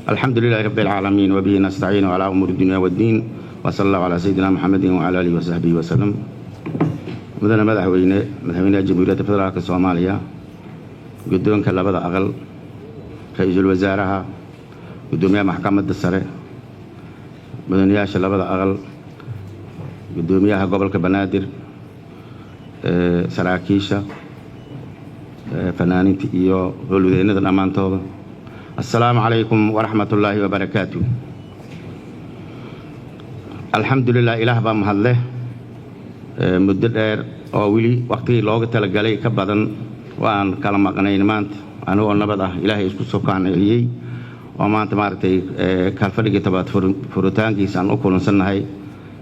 الحمد لله رب العالمين وبه نستعين على أمور الدنيا والدين وصلى الله على سيدنا محمد وعلى آله وصحبه وسلم. مدن مدحوينه جمهورية فدرالك الصومالية قدومك لبدا أقل رئيس الوزراء قدوميها محكمة السرة مدنياش لبدا أقل قدوميها قبل كبنادر سراكيشة فنانين iyo howlwadeennada dhammaantooda. Assalaamu calaykum waraxmatullaahi wabarakaatuh. Alxamdulilah, ilaah baa mahadleh. Muddo dheer oo weli waqtigii looga talagalay ka badan waan kala maqnayn maanta anigoo nabad ah ilaahay isku soo kaanceliyey oo maanta maaragtay kalfadhigii tobaad furitaankiisa aan u kulansannahay.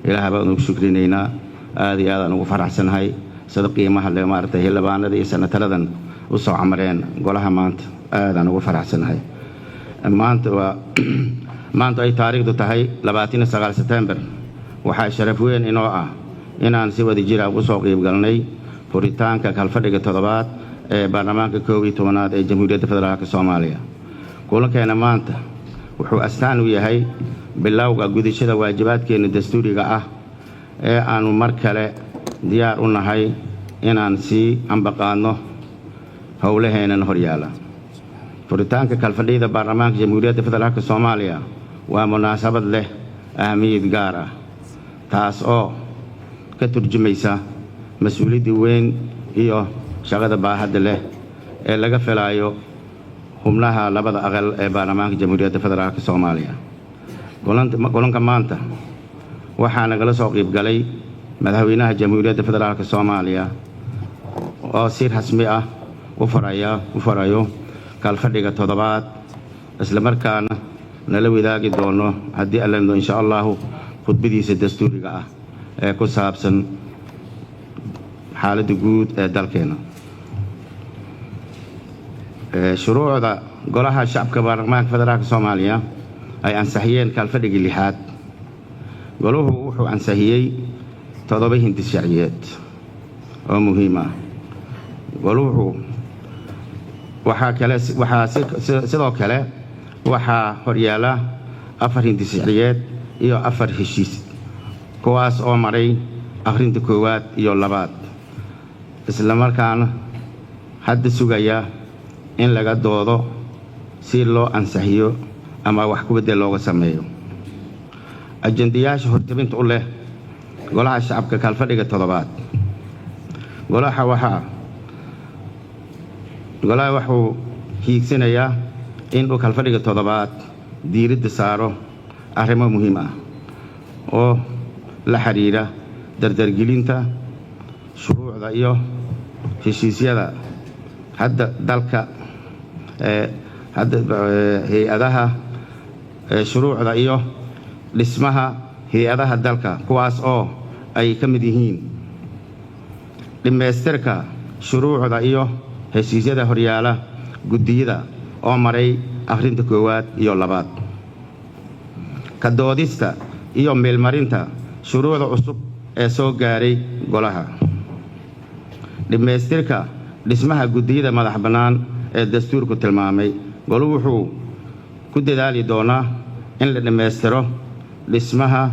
ilaah baan ugu shukrinaynaa, aad iyo aad aan ugu faraxsanahay sida qiimaha leh maaragtay xildhibaanada iyo senataradan u soo camareen golaha maanta. aad aan ugu faraxsanahay. maanta ay taariikhdu tahay 29 September waxaa sharaf weyn inoo ah inaan si wada jir ah u soo qayb galnay furitaanka kalfadhiga toddobaad ee baarlamaanka 11aad ee Jamhuuriyadda Federaalka Soomaaliya. kulankeena maanta wuxuu astaan u yahay bilowga gudashada waajibaadkeena dastuuriga ah ee aanu mar kale diyaar u nahay inaan sii ambaqaadno howlaheenan horyaala. furitaanka kalfadhiyada baarlamaanka Jamhuuriyadda Federaalka Soomaaliya waa munaasabad leh ahmiyad gaar ah, taas oo ka turjumaysa mas'uuliyadda weyn iyo shaqada baaxadda leh ee laga filayo xubnaha labada aqal ee baarlamaanka Jamhuuriyadda Federaalka Soomaaliya. kulanka maanta waxaa nagala soo qayb galay madaxweynaha Jamhuuriyadda Federaalka Soomaaliya oo si rasmi ah u farayo kalfadhiga toddobaad, isla markaana nala wadaagi doono haddii alla idmo insha allahu khudbadiisa dastuuriga ah ee ku saabsan xaaladda guud ee dalkeena. shuruucda golaha shacabka baarlamaanka federaalka Soomaaliya ay ansixiyeen kalfadhigii 6aad. goluhu wuxuu ansixiyey 7 hindis sharciyeed oo muhiim ah. goluhu sidoo kale waxaa horyaala 4 hindis sharciyeed iyo 4 heshiis, kuwaas oo maray akhrinta koowaad iyo labaad, isla markaana hadda sugaya in laga doodo si loo ansixiyo ama wax ku bedel looga sameeyo. ajendayaasha hortabinta u leh golaha shacabka kalfadhiga toddobaad. golaha wuxuu hiigsanayaa in uu kalfadhiga toddobaad diiradda saaro arrimo muhiim ah oo la xiriira dardargelinta shuruucda iyo heshiisyada hadda dalka hay-adaha shuruucda iyo dhismaha hay-adaha dalka, kuwaas oo ay ka mid yihiin dhammaystirka shuruucda iyo heshiisyada horyaala guddiyada oo maray akhrinta koowaad iyo labaad, ka doodista iyo meelmarinta shuruucda cusub ee soo gaaray golaha, dhammaystirka dhismaha guddiyada madax bannaan ee dastuurku tilmaamay. goluhu wuxuu ku dadaali doonaa in la dhammaystiro dhismaha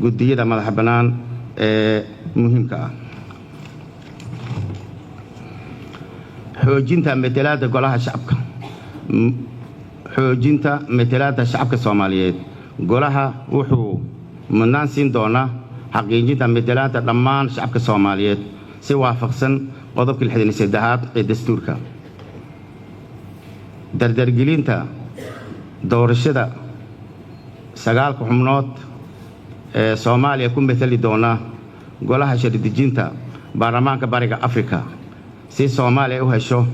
guddiyada madax bannaan ee muhiimka ah. xoojinta matalaadda golaha shacabka. xoojinta matalaadda shacabka Soomaaliyeed. golaha wuxuu mudnaan siin doonaa xaqiijinta matalaadda dhammaan shacabka Soomaaliyeed si waafaqsan qodobka 63aad ee dastuurka. dardargelinta doorashada 9 xubnood ee Soomaaliya ku matali doona golaha sharci-dejinta baarlamaanka Bariga Afrika si Soomaaliya u hesho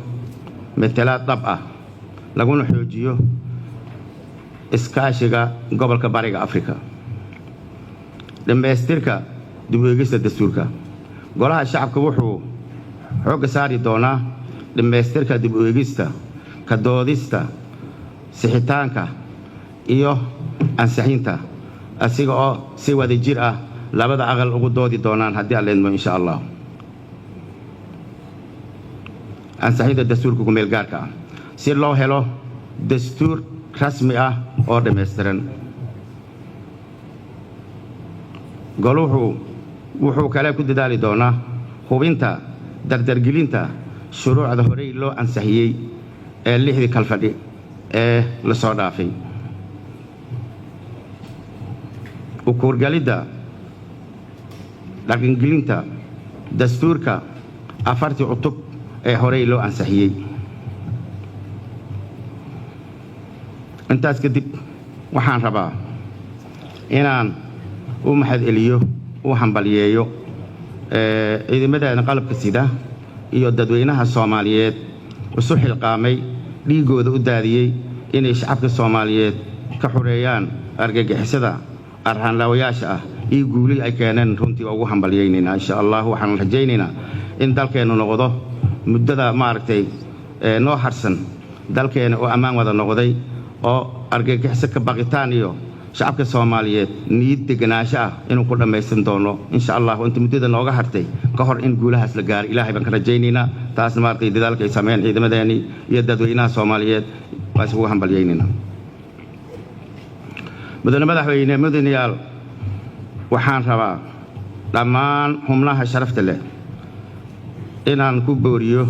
matalaad dhab ah laguna xoojiyo iskaashiga gobolka Bariga Afrika. dhammaystirka dib u eegista dastuurka. golaha shacabka wuxuu xoogga saari doonaa dhammaystirka dib u eegista, ka doodista, sixitaanka iyo ansixinta, asiga oo si wada jir ah labada aqal ugu doodi doonaan haddii alla idmo insha allah. ansixinta dastuurka ku meel gaarka ah si loo helo dastuur rasmi ah oo dhammaystiran. goluhu wuxuu kale ku dadaali doonaa hubinta dardargelinta shuruucda horey loo ansixiyey ee 6 kalfadhi ee la soo dhaafay, u kuurgalidda dhaqangelinta dastuurka 4 cutub ee horey loo ansixiyey. intaas kadib waxaan rabaa inaan u mahadceliyo u hambaliyeeyo ciidamada qalabka sida iyo dadweynaha Soomaaliyeed isu xilqaamay dhiigooda u daadiyay inay shacabka Soomaaliyeed ka xoreeyaan argagixisada arxanlaawayaasha ah iyo guuli ay keeneen runtii ugu hambaliyeynayna insha Allah. waxaan rajaynaynaa in dalkeenu noqdo muddada noo harsan dalkeena oo ammaan wada noqday oo argagixisa ka baqitaan iyo shacabka Soomaaliyeed niyad deganaansho ah inuu ku dhameysan doono insha Allah. inta muddada nooga hartay ka hor in guulahaas la gaaro Ilaahay baan ka rajaynaynaa. taasna dadaalka ay sameeyeen ciidamadeeni iyo dadweynaha Soomaaliyeed waa isugu hambaliyeynayna. madaxweyne mudanayaal, waxaan rabaa dhammaan xubnaha sharafta leh inaan ku booriyo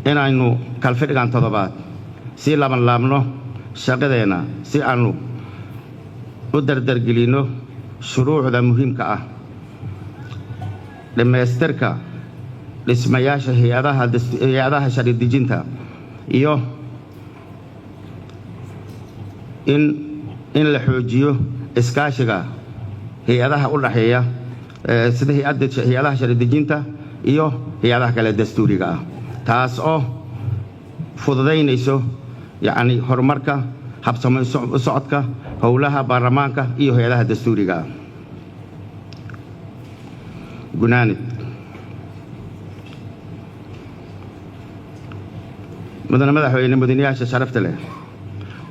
inaynu kalfadhigan toddobaad si laabno shaqadeena si aanu u dardargelino shuruucda muhiimka ah, dhammaystirka dhismayaasha hay'adaha sharci dejinta iyo in la xoojiyo iskaashiga hay'adaha u dhaxeeya sida hay'adaha sharci dejinta iyo hay'adaha kale dastuuriga ah, taas oo fududaynayso horumarka habsami socodka howlaha baarlamaanka iyo hay'adaha dastuuriga ah. gunaanid madaxweyne mudanayaasha sharafta leh,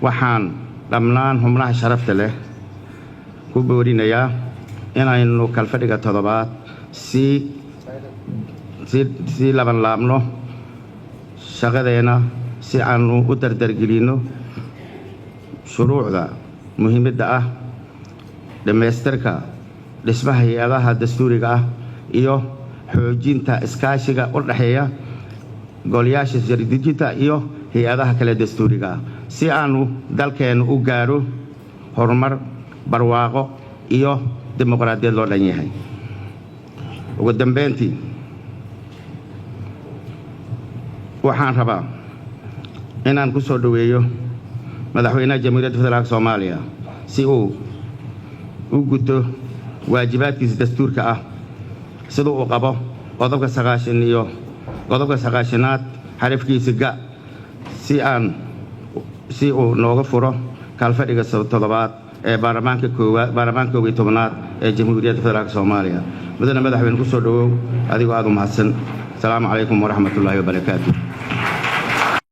waxaan dhammaan xubnaha sharafta leh ku boorinayaa inaynu kalfadhiga toddobaad si laabno shaqadeena si aanu u dardargelino shuruucda muhiimadda ah, dhammaystirka dhismaha hay'adaha dastuuriga ah iyo xoojinta iskaashiga u dhaxeeya golayaasha sharci dejinta iyo hay'adaha kale dastuuriga ah si aanu dalkeenu u gaaro horumar, barwaaqo iyo dimuqraadiyad loo dhan yahay. ugu dambeyntii, waxaan rabaa inaan ku soo dhaweeyo madaxweynaha Jamhuuriyadda Federaalka Soomaaliya si uu u guto waajibaadkiisa dastuurka ah sida uu qabo qodobka 90aad xarafkiisa ga si uu nooga furo kalfadhiga toddobaad ee baarlamaanka 11aad ee Jamhuuriyadda Federaalka Soomaaliya. madaxweyne ku soo dhawow adigoo aad u mahadsan. السلام عليكم ورحمة الله وبركاته.